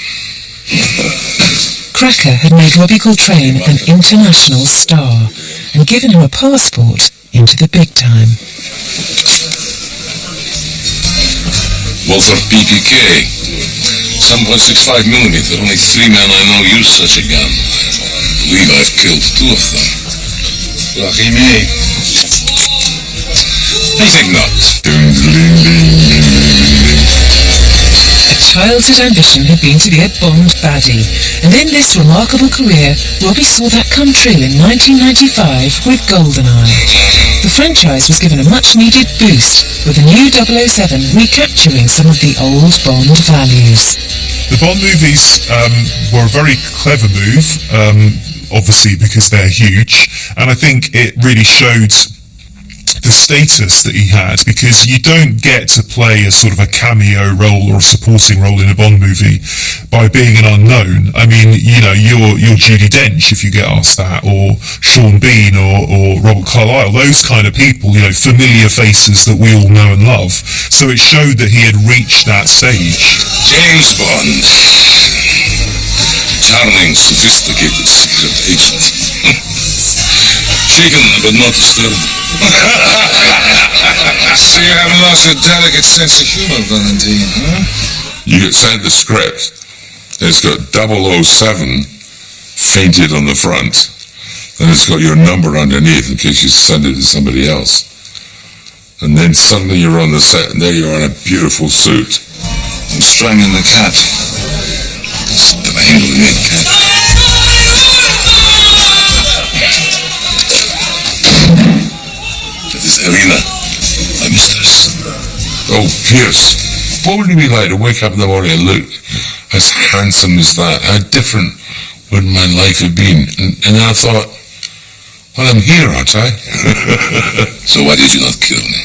Cracker had made Robbie Coltrane an international star and given him a passport into the big time. Walther PPK. 7.65mm. Only 3 men I know use such a gun. I believe I've killed 2 of them. Lucky me. I think not. A childhood ambition had been to be a Bond baddie, and in this remarkable career, Robbie saw that come true in 1995 with GoldenEye. The franchise was given a much-needed boost, with the new 007 recapturing some of the old Bond values. The Bond movies were a very clever move, obviously because they're huge, and I think it really showed the status that he had, because you don't get to play a sort of a cameo role or a supporting role in a Bond movie by being an unknown. I mean, you know, you're Judi Dench if you get asked that, or Sean Bean or Robert Carlyle, those kind of people, you know, familiar faces that we all know and love. So it showed that he had reached that stage. James Bond. Charming, sophisticated secret agent. Shaken but not disturbed. So you haven't lost your delicate sense of humor, Valentine, huh? You get sent the script, It's got 007 fainted on the front, and it's got your number underneath in case you send it to somebody else. And then suddenly you're on the set, and there you are in a beautiful suit. I'm strangling the cat. Strangling the cat. That is Irina, my mistress. Oh, Pierce. What would it be like to wake up in the morning and look as handsome as that? How different would my life have been? And I thought, well, I'm here, aren't I? So why did you not kill me?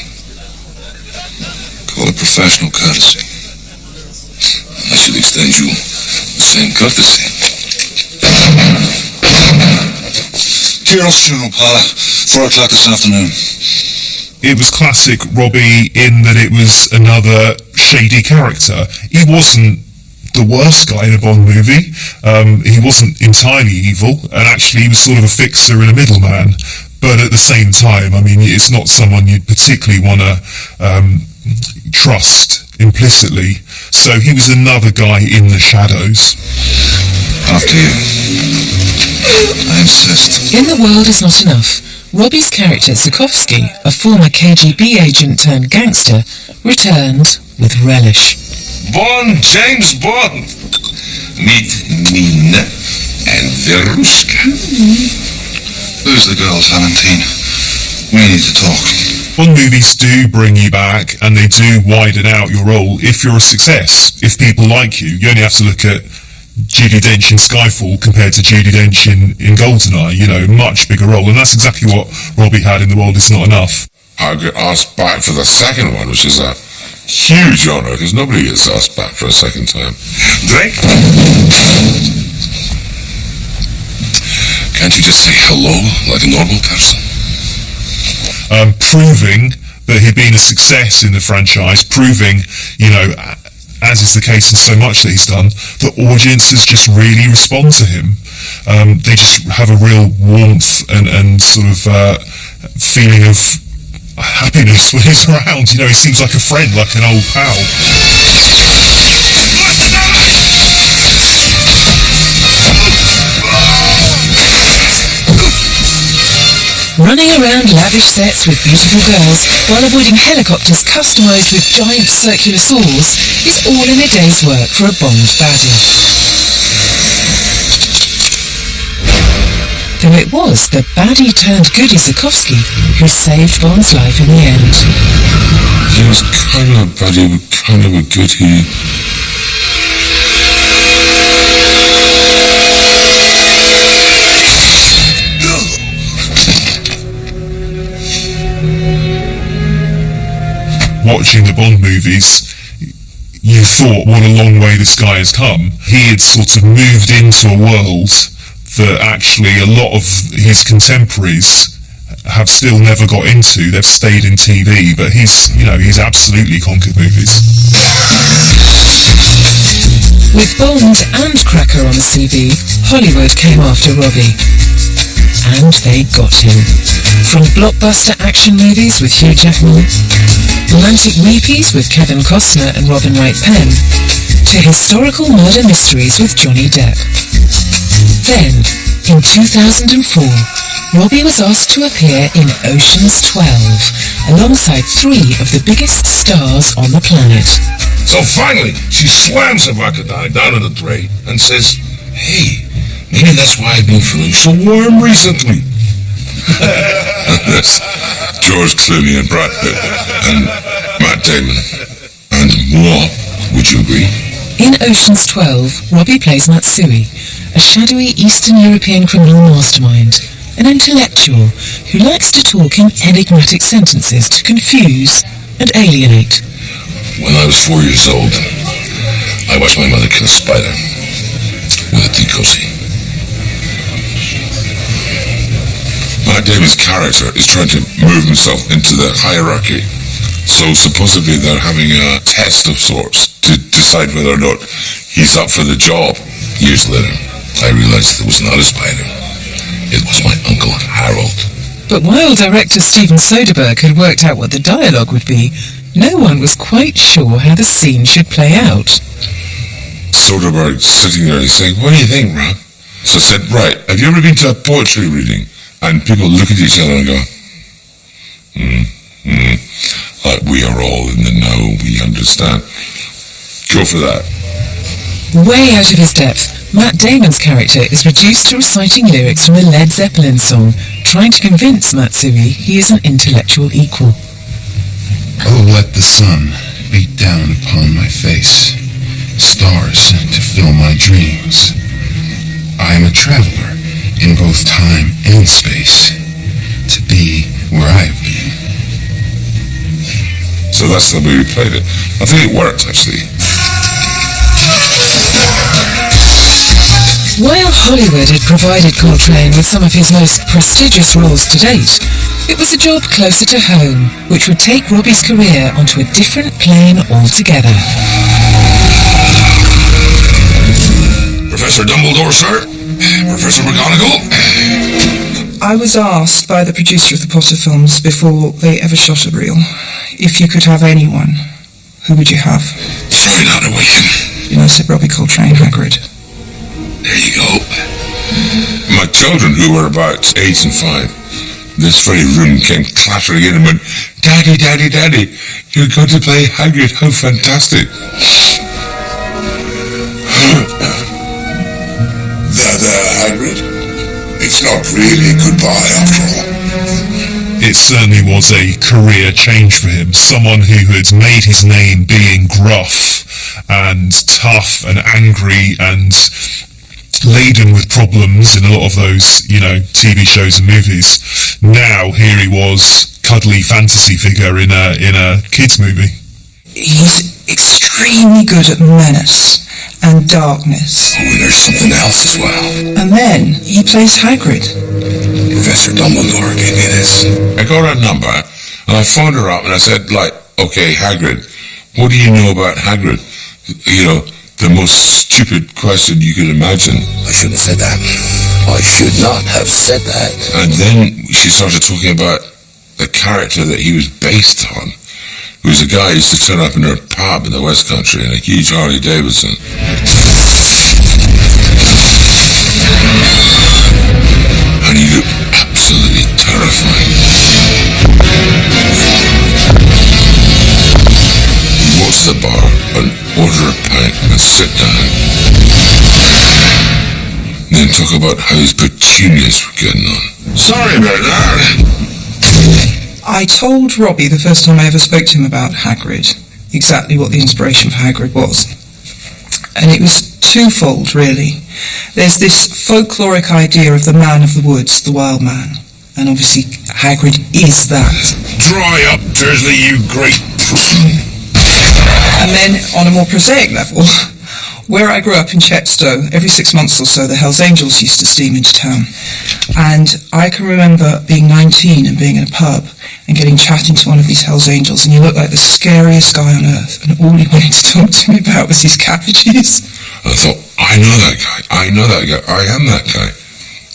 Call it professional courtesy. I should extend you the same courtesy. Kyril's funeral parlor, 4 o'clock this afternoon. It was classic Robbie in that it was another shady character. He wasn't the worst guy in a Bond movie. He wasn't entirely evil, and actually he was sort of a fixer and a middleman. But at the same time, I mean, it's not someone you'd particularly want to trust implicitly. So he was another guy in the shadows. After you. I insist. In The World Is Not Enough, Robbie's character Zukovsky, a former KGB agent turned gangster, returned with relish. Bond, James Bond. Meet Nina and Verushka. Who's the girl, Clementine? We need to talk. Bond movies do bring you back, and they do widen out your role if you're a success. If people like you, you only have to look at Judi Dench in Skyfall compared to Judi Dench in GoldenEye, you know, much bigger role, and that's exactly what Robbie had in The World Is Not Enough. I got asked back for the second one, which is a huge honour, because nobody gets asked back for a second time. Drink? Can't you just say hello like a normal person? Proving that he'd been a success in the franchise, proving, you know, as is the case in so much that he's done, that audiences just really respond to him. They just have a real warmth and sort of feeling of happiness when he's around. You know, he seems like a friend, like an old pal. Running around lavish sets with beautiful girls while avoiding helicopters customised with giant circular saws is all in a day's work for a Bond baddie. Though it was the baddie-turned-goodie Zukovsky who saved Bond's life in the end. He was kind of a baddie, but kind of a goodie. Watching the Bond movies, you thought, what a long way this guy has come. He had sort of moved into a world that actually a lot of his contemporaries have still never got into. They've stayed in TV, but he's absolutely conquered movies. With Bond and Cracker on the CV, Hollywood came after Robbie. And they got him. From blockbuster action movies with Hugh Jackman, romantic weepies with Kevin Costner and Robin Wright Penn, to historical murder mysteries with Johnny Depp. Then, in 2004, Robbie was asked to appear in Ocean's 12, alongside 3 of the biggest stars on the planet. So finally, she slams a crocodile down in the tray and says, "Hey, maybe that's why I've been feeling so warm recently." That's George Clooney and Brad Pitt and Matt Damon. And moi, would you agree? In Ocean's 12, Robbie plays Matsui, a shadowy Eastern European criminal mastermind, an intellectual who likes to talk in enigmatic sentences to confuse and alienate. When I was 4 years old, I watched my mother kill a spider with a tea cozy. Matt Damon's character is trying to move himself into the hierarchy. So supposedly they're having a test of sorts to decide whether or not he's up for the job. Years later, I realized it was not a spider. It was my Uncle Harold. But while director Steven Soderbergh had worked out what the dialogue would be, no one was quite sure how the scene should play out. Soderbergh sitting there and he's saying, what do you think, Rob? So I said, right, have you ever been to a poetry reading? And people look at each other and go, like we are all in the know, we understand. Go for that. Way out of his depth, Matt Damon's character is reduced to reciting lyrics from a Led Zeppelin song, trying to convince Matsui he is an intellectual equal. Oh, let the sun beat down upon my face, stars to fill my dreams. I am a traveler in both time and space, to be where I have been. So that's the way we played it. I think it worked, actually. While Hollywood had provided Coltrane with some of his most prestigious roles to date, it was a job closer to home, which would take Robbie's career onto a different plane altogether. Professor Dumbledore, sir? Professor McGonagall? I was asked by the producer of the Potter films before they ever shot a reel, if you could have anyone, who would you have? Sorry, not a waiting. You know, I said Robbie Coltrane, Hagrid. There you go. My children, who were about 8 and 5, this very room came clattering in and went, Daddy, Daddy, Daddy, you're going to play Hagrid, how fantastic. There, Hagrid. It's not really goodbye after all. It certainly was a career change for him. Someone who had made his name being gruff and tough and angry and laden with problems in a lot of those, TV shows and movies. Now here he was, cuddly fantasy figure in a kids movie. He's extremely good at menace and darkness. Oh, and there's something else as well. And then he plays Hagrid. Professor Dumbledore gave me this. I got her number and I phoned her up and I said, okay, Hagrid, what do you know about Hagrid? The most stupid question you could imagine. I shouldn't have said that. I should not have said that. And then she started talking about the character that he was based on. It was a guy who used to turn up in her pub in the West Country in a huge Harley Davidson. And he looked absolutely terrifying. Walk to the bar and order a pint and sit down. Then talk about how his petunias were getting on. Sorry about that. I told Robbie the first time I ever spoke to him about Hagrid exactly what the inspiration for Hagrid was. And it was twofold, really. There's this folkloric idea of the man of the woods, the wild man. And obviously Hagrid is that. Dry up, Dursley, you great pussy. And then, on a more prosaic level, where I grew up in Chepstow, every 6 months or so, the Hells Angels used to steam into town. And I can remember being 19 and being in a pub and getting chatting to one of these Hells Angels, and he looked like the scariest guy on earth, and all he wanted to talk to me about was his cabbages. I thought, I know that guy, I am that guy.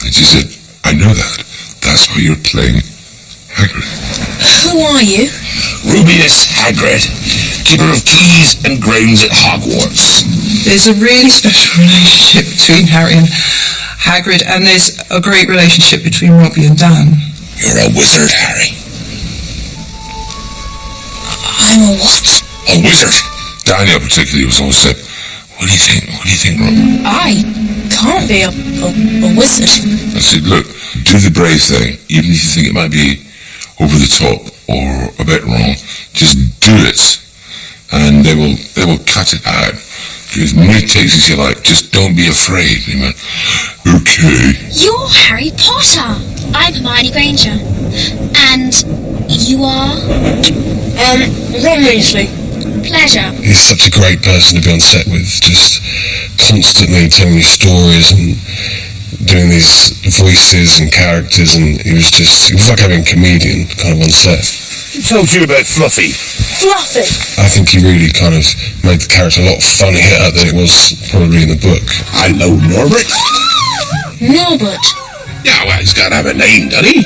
And she said, I know that. That's why you're playing Hagrid. Who are you? Rubius Hagrid, keeper of keys and grounds at Hogwarts. There's a really special relationship between Harry and Hagrid, and there's a great relationship between Robbie and Dan. You're a wizard, Harry. I'm a what? A wizard. Daniel particularly was always said, what do you think, Rob? I can't be a wizard. I said, look, do the brave thing, even if you think it might be over the top or a bit wrong, just do it, and they will cut it out. As many takes as you like, just don't be afraid. And he went, okay. You're Harry Potter. I'm Hermione Granger. And you are? Ron Weasley. Pleasure. He's such a great person to be on set with, just constantly telling me stories and doing these voices and characters, and it was like having a comedian kind of on set. Who told you about Fluffy? Fluffy. I think he really kind of made the character a lot funnier than it was probably in the book. Hello, Norbert. Norbert. Yeah, well, he's got to have a name, doesn't he?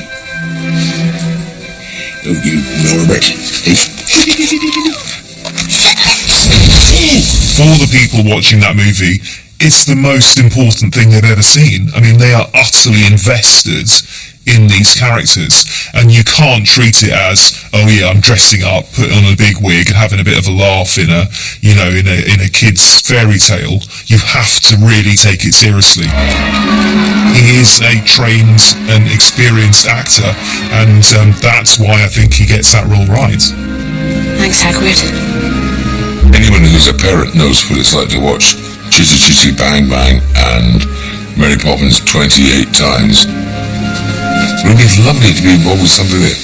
Don't you, Norbert? for the people watching that movie, it's the most important thing they've ever seen. I mean, they are utterly invested in these characters, and you can't treat it as, oh yeah, I'm dressing up, putting on a big wig and having a bit of a laugh in a kid's fairy tale. You have to really take it seriously. He is a trained and experienced actor, and that's why I think he gets that role right. Thanks, Hagrid. Anyone who's a parent knows what it's like to watch Chitty Chitty Bang Bang and Mary Poppins 28 times. It would be lovely to be involved with something that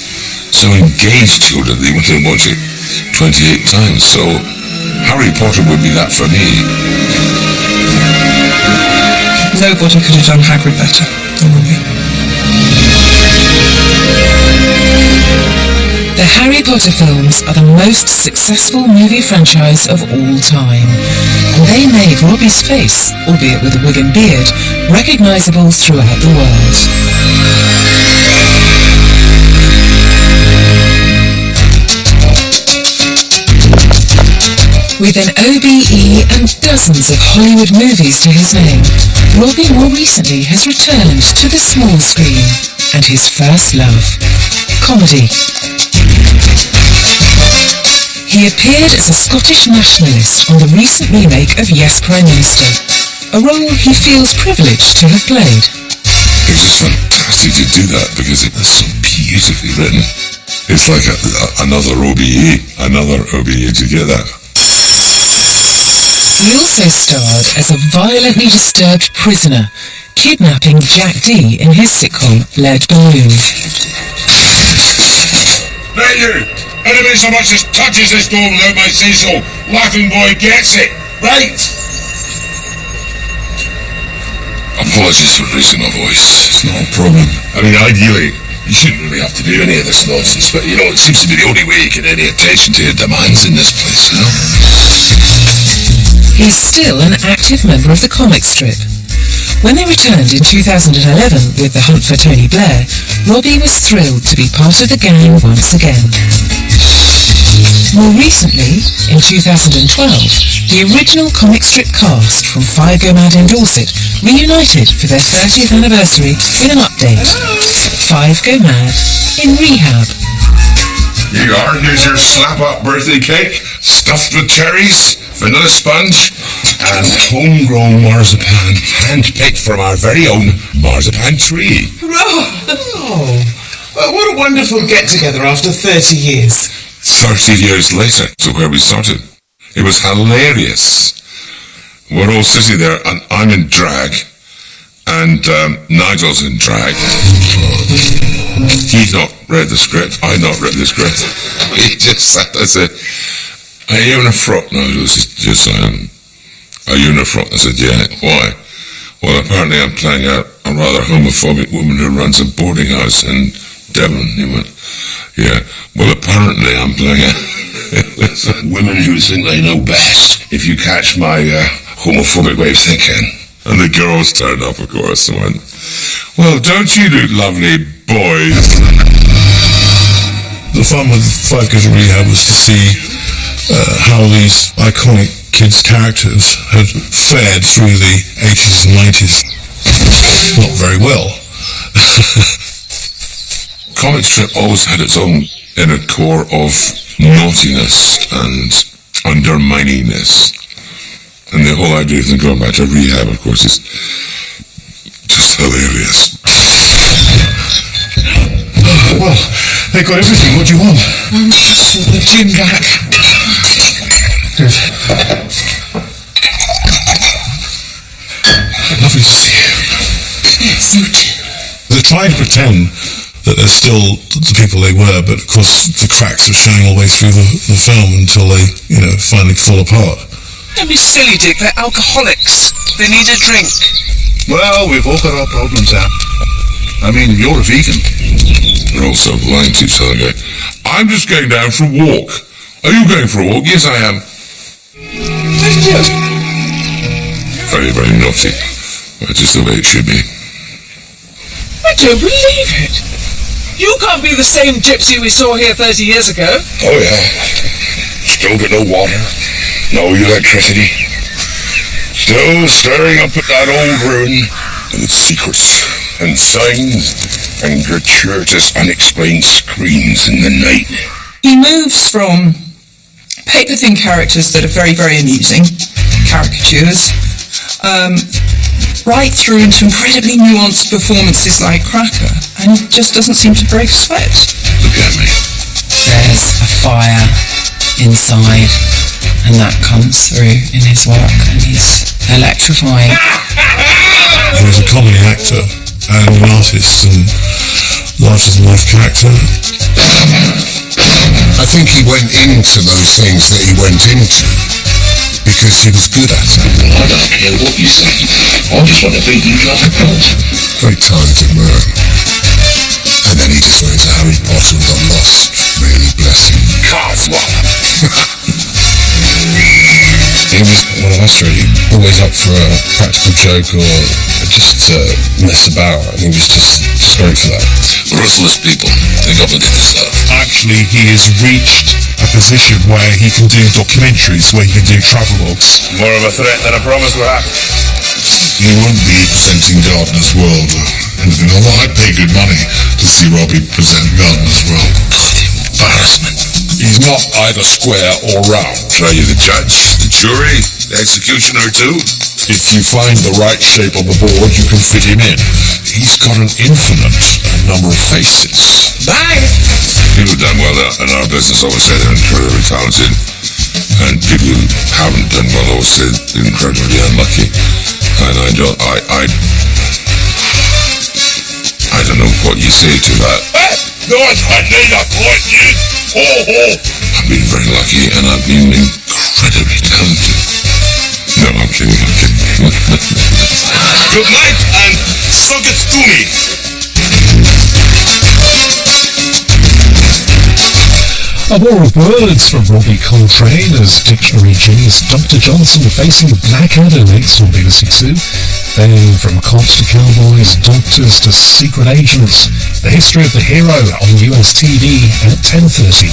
so engaged children they want to watch it 28 times. So Harry Potter would be that for me. Nobody could have done Hagrid better than Robbie. The Harry Potter films are the most successful movie franchise of all time, and they made Robbie's face, albeit with a wig and beard, recognisable throughout the world. With an OBE and dozens of Hollywood movies to his name, Robbie more recently has returned to the small screen and his first love, comedy. He appeared as a Scottish nationalist on the recent remake of Yes, Prime Minister, a role he feels privileged to have played. It was fantastic to do that because it was so beautifully written. It's like another OBE to get that. He also starred as a violently disturbed prisoner, kidnapping Jack D in his sitcom Lead Balloon. Hey you! Anybody so much as touches this door without my say-so, laughing boy gets it, right? Apologies for raising my voice. It's not a problem. I mean, ideally, you shouldn't really have to do any of this nonsense, but you know, it seems to be the only way you get any attention to your demands in this place, you know? He's still an active member of the comic strip. When they returned in 2011 with The Hunt for Tony Blair, Robbie was thrilled to be part of the gang once again. More recently, in 2012, the original comic strip cast from Five Go Mad in Dorset reunited for their 30th anniversary with an update. Five Go Mad in rehab. You are, here's your slap-up birthday cake, stuffed with cherries, vanilla sponge, and homegrown marzipan, hand-picked from our very own marzipan tree. Oh, well, what a wonderful get-together after 30 years. 30 years later to where we started. It was hilarious. We're all sitting there, and I'm in drag, and Nigel's in drag. He's not read the script, I not read the script. He just sat there and said, "Are you in a frock?" No, it was just, "Are you in a frock?" I said, "Yeah." "Why?" "Well, apparently I'm playing a rather homophobic woman who runs a boarding house in Devon." He went, "Yeah, well, apparently I'm playing women who think they know best, if you catch my homophobic way of thinking." And the girls turned up, of course, and went, "Well, don't you look lovely, boys?" The fun with Five Go to Rehab was to see how these iconic kids' characters had fared through the 80s and 90s. Not very well. Comic strip always had its own inner core of naughtiness and underminingness. And the whole idea of them going back to rehab, of course, is just hilarious. Well, they got everything. What do you want? Just want the gym back. Good. Lovely to see you. Yes, you too. They're trying to pretend that they're still the people they were, but of course the cracks are showing all the way through the film until they, finally fall apart. Don't be silly, Dick. They're alcoholics. They need a drink. Well, we've all got our problems, Al. I mean, you're a vegan. They're also lying to each other. "I'm just going down for a walk." "Are you going for a walk?" "Yes, I am." Very, very naughty. That's just the way it should be. I don't believe it. You can't be the same gypsy we saw here 30 years ago. Oh, yeah. Still got no water, no electricity, Still staring up at that old ruin with its secrets and signs and gratuitous unexplained screams in the night. He moves from paper-thin characters that are very, very amusing, caricatures, right through into incredibly nuanced performances like Cracker, and he just doesn't seem to break a sweat. Look at me. There's a fire inside, and that comes through in his work, and he's electrifying. He was a comedy actor and an artist and larger-than-life character. I think he went into those things that he went into because he was good at it. I don't care what you say. I just want to beat you like a belt. Very talented man. And then he just went into Harry Potter and got lost. Really bless him. He was one of us really, always up for a practical joke or just to mess about, and he was just great for that. Ruthless people, they got what they deserve. Actually, he has reached a position where he can do documentaries, where he can do travelogues. More of a threat than a promise, perhaps. He wouldn't be presenting Gardener's World or anything, although I'd pay good money to see Robbie present Gardener's World. Embarrassment. He's not either square or round. Are you the judge, the jury, the executioner too? If you find the right shape on the board, you can fit him in. He's got an infinite number of faces. Bye! People who've done well in our business always say they're incredibly talented. And people who haven't done well always say they're incredibly unlucky. And I don't know what you say to that. Nice, I need a point, you. I've been very lucky and I've been incredibly talented. No, I'm kidding. Good night, and suck it to me. A war of words from Robbie Coltrane as dictionary genius Dr. Johnson facing Blackadder next on BBC Two. Then from cops to cowboys, doctors to secret agents, the history of the hero on US TV at 10:30.